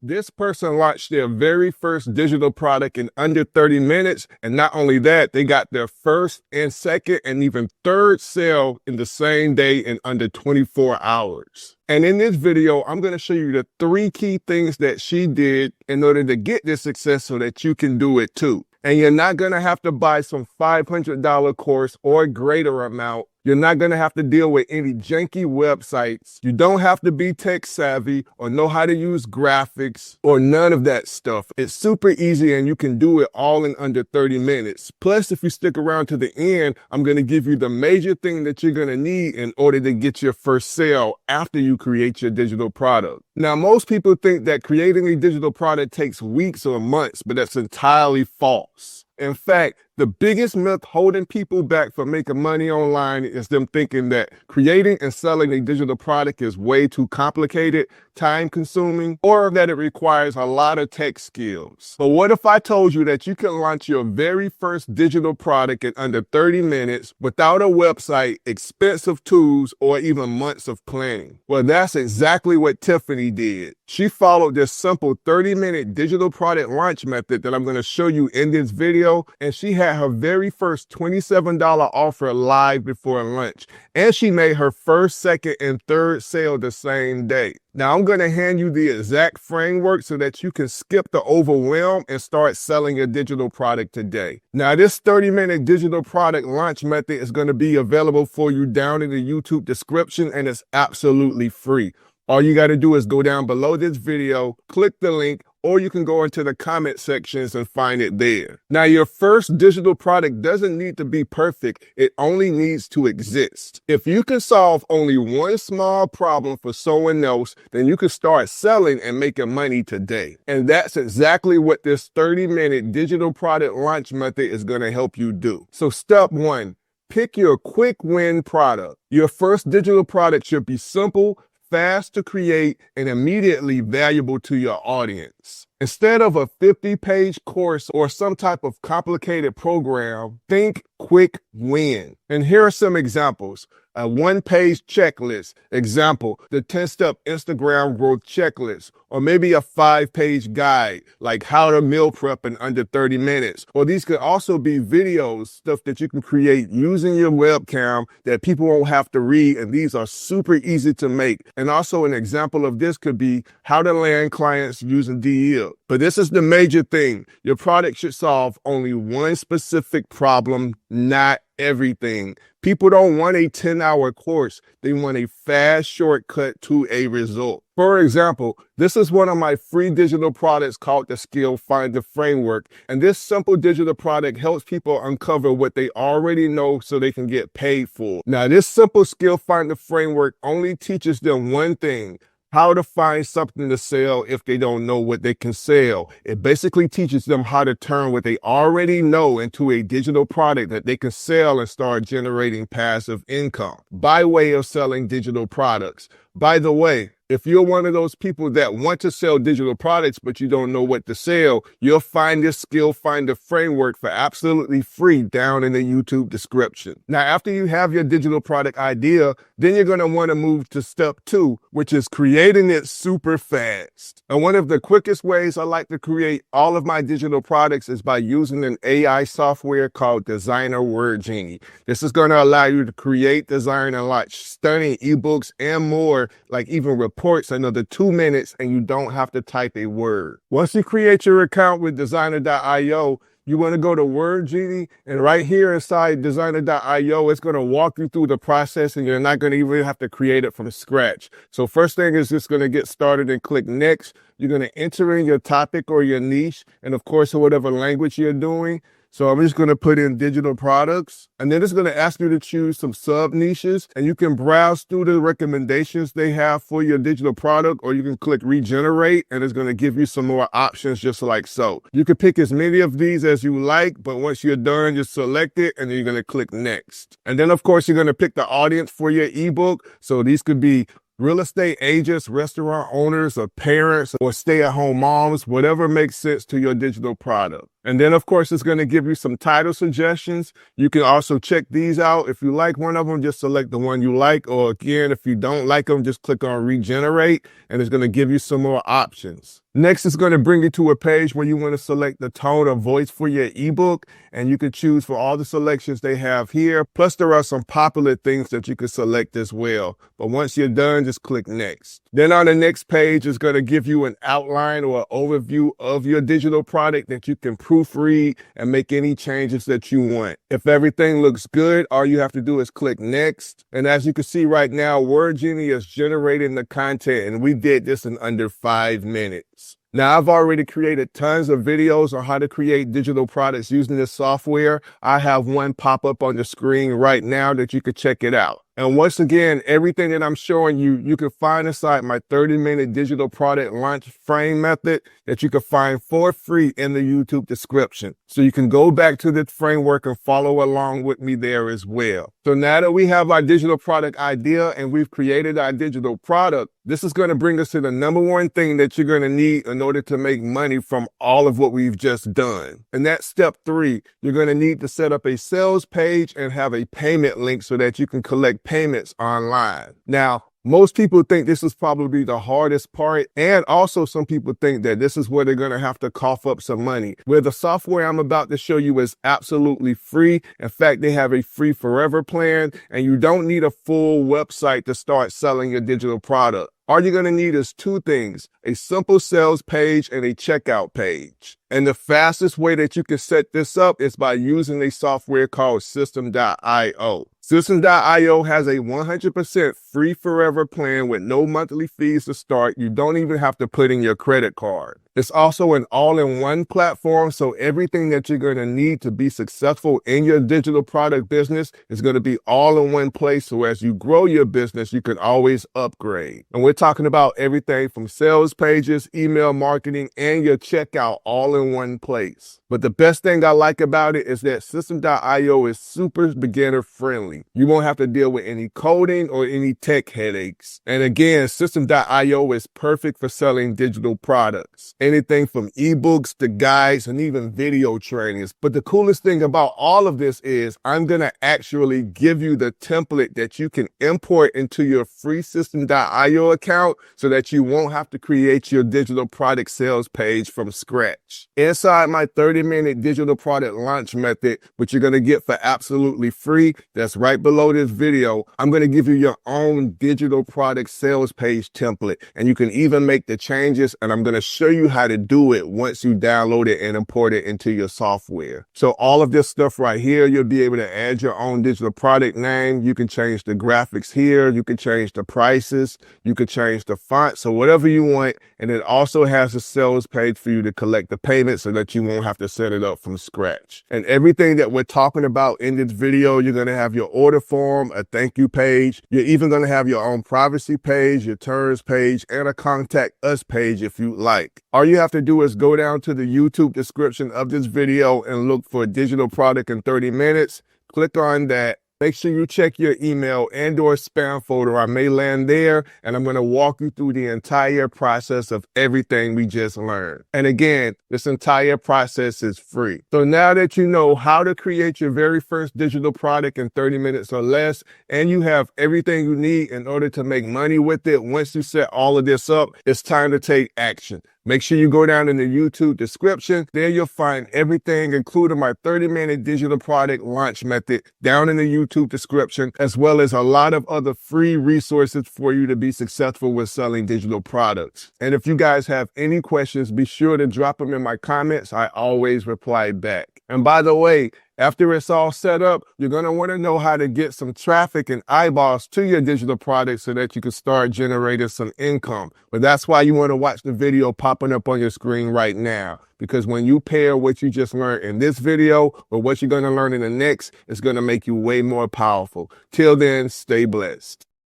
This person launched their very first digital product in under 30 minutes. And not only that, they got their first and second and even third sale in the same day in under 24 hours. And in this video, I'm going to show you the 3 key things that she did in order to get this success so that you can do it too. And you're not going to have to buy some $500 course or a greater amount. You're not going to have to deal with any janky websites. You don't have to be tech savvy or know how to use graphics or none of that stuff. It's super easy and you can do it all in under 30 minutes. Plus, if you stick around to the end, I'm going to give you the major thing that you're going to need in order to get your first sale after you create your digital product. Now, most people think that creating a digital product takes weeks or months, but that's entirely false. In fact, the biggest myth holding people back from making money online is them thinking that creating and selling a digital product is way too complicated, time-consuming, or that it requires a lot of tech skills. But what if I told you that you can launch your very first digital product in under 30 minutes without a website, expensive tools, or even months of planning? Well, that's exactly what Tiffany did. She followed this simple 30-minute digital product launch method that I'm going to show you in this video, and she had her very first $27 offer live before lunch, and she made her first, second, and third sale the same day. Now, I'm going to hand you the exact framework so that you can skip the overwhelm and start selling your digital product today. Now, this 30-minute digital product launch method is going to be available for you down in the YouTube description, and it's absolutely free. All you got to do is go down below this video, click the link, or you can go into the comment sections and find it there. Now, your first digital product doesn't need to be perfect. It only needs to exist. If you can solve only one small problem for someone else, then you can start selling and making money today. And that's exactly what this 30-minute digital product launch method is going to help you do. So step 1, pick your quick win product. Your first digital product should be simple, fast to create, and immediately valuable to your audience. Instead of a 50-page course or some type of complicated program, think quick win. And here are some examples. A 1-page checklist. Example, the 10-step Instagram growth checklist. Or maybe a 5-page guide, like how to meal prep in under 30 minutes. Or these could also be videos, stuff that you can create using your webcam that people won't have to read, and these are super easy to make. And also an example of this could be how to land clients using DL. But this is the major thing. Your product should solve only one specific problem, not everything. People don't want a 10-hour course. They want a fast shortcut to a result. For example, this is one of my free digital products called the Skill Finder Framework. And this simple digital product helps people uncover what they already know so they can get paid for. Now, this simple Skill Finder Framework only teaches them one thing: how to find something to sell if they don't know what they can sell. It basically teaches them how to turn what they already know into a digital product that they can sell and start generating passive income by way of selling digital products. By the way, if you're one of those people that want to sell digital products, but you don't know what to sell, you'll find this Skill Finder Framework for absolutely free down in the YouTube description. Now, after you have your digital product idea, then you're going to want to move to step 2, which is creating it super fast. And one of the quickest ways I like to create all of my digital products is by using an AI software called Designer Word Genie. This is going to allow you to create, design, and launch stunning ebooks and more, like even reports in another 2 minutes, and you don't have to type a word. Once you create your account with designer.io, you want to go to Word Genie, and right here inside designer.io, it's going to walk you through the process, and you're not going to even have to create it from scratch. So first thing is just going to get started and click next. You're going to enter in your topic or your niche, and of course, whatever language you're doing. So I'm just going to put in digital products, and then it's going to ask you to choose some sub niches, and you can browse through the recommendations they have for your digital product, or you can click regenerate, and it's going to give you some more options just like so. You can pick as many of these as you like, but once you're done, just select it, and then you're going to click next. And then of course, you're going to pick the audience for your ebook. So these could be real estate agents, restaurant owners, or parents, or stay-at-home moms, whatever makes sense to your digital product. And then, of course, it's going to give you some title suggestions. You can also check these out. If you like one of them, just select the one you like. Or again, if you don't like them, just click on regenerate and it's going to give you some more options. Next, it's going to bring you to a page where you want to select the tone or voice for your ebook, and you can choose for all the selections they have here. Plus, there are some popular things that you can select as well. But once you're done, just click next. Then on the next page, it's going to give you an outline or an overview of your digital product that you can proofread and make any changes that you want. If everything looks good, all you have to do is click next. And as you can see right now, WordGenie is generating the content, and we did this in under 5 minutes. Now, I've already created tons of videos on how to create digital products using this software. I have one pop up on the screen right now that you can check it out. And once again, everything that I'm showing you, you can find inside my 30-minute digital product launch frame method that you can find for free in the YouTube description. So you can go back to this framework and follow along with me there as well. So now that we have our digital product idea and we've created our digital product, this is going to bring us to the number one thing that you're going to need in order to make money from all of what we've just done. And that's step 3. You're going to need to set up a sales page and have a payment link so that you can collect payments online. Now, most people think this is probably the hardest part, and also some people think that this is where they're going to have to cough up some money. Where the software I'm about to show you is absolutely free. In fact, they have a free forever plan, and you don't need a full website to start selling your digital product. All you're going to need is 2 things, a simple sales page and a checkout page. And the fastest way that you can set this up is by using a software called System.io. System.io has a 100% free forever plan with no monthly fees to start. You don't even have to put in your credit card. It's also an all-in-one platform, so everything that you're going to need to be successful in your digital product business is going to be all in one place. So as you grow your business, you can always upgrade. And we're talking about everything from sales pages, email marketing, and your checkout all in one place. But the best thing I like about it is that System.io is super beginner friendly. You won't have to deal with any coding or any tech headaches. And again, System.io is perfect for selling digital products. Anything from ebooks to guides and even video trainings. But the coolest thing about all of this is I'm going to actually give you the template that you can import into your free System.io account so that you won't have to create your digital product sales page from scratch. Inside my 30-minute digital product launch method, which you're going to get for absolutely free, that's right below this video, I'm going to give you your own digital product sales page template. And you can even make the changes, and I'm going to show you how to do it once you download it and import it into your software. So all of this stuff right here, you'll be able to add your own digital product name. You can change the graphics here. You can change the prices. You can change the font. So whatever you want. And it also has a sales page for you to collect the payment so that you won't have to set it up from scratch. And everything that we're talking about in this video, you're going to have your order form, a thank you page. You're even going to have your own privacy page, your terms page, and a contact us page if you like. All you have to do is go down to the YouTube description of this video and look for digital product in 30 minutes. Click on that. Make sure you check your email and/or spam folder. I may land there, and I'm going to walk you through the entire process of everything we just learned. And again, this entire process is free. So now that you know how to create your very first digital product in 30 minutes or less, and you have everything you need in order to make money with it, once you set all of this up, it's time to take action. Make sure you go down in the YouTube description. There you'll find everything, including my 30-minute digital product launch method down in the YouTube description, as well as a lot of other free resources for you to be successful with selling digital products. And if you guys have any questions, be sure to drop them in my comments. I always reply back. And by the way, after it's all set up, you're going to want to know how to get some traffic and eyeballs to your digital product so that you can start generating some income. But that's why you want to watch the video popping up on your screen right now. Because when you pair what you just learned in this video with what you're going to learn in the next, it's going to make you way more powerful. Till then, stay blessed.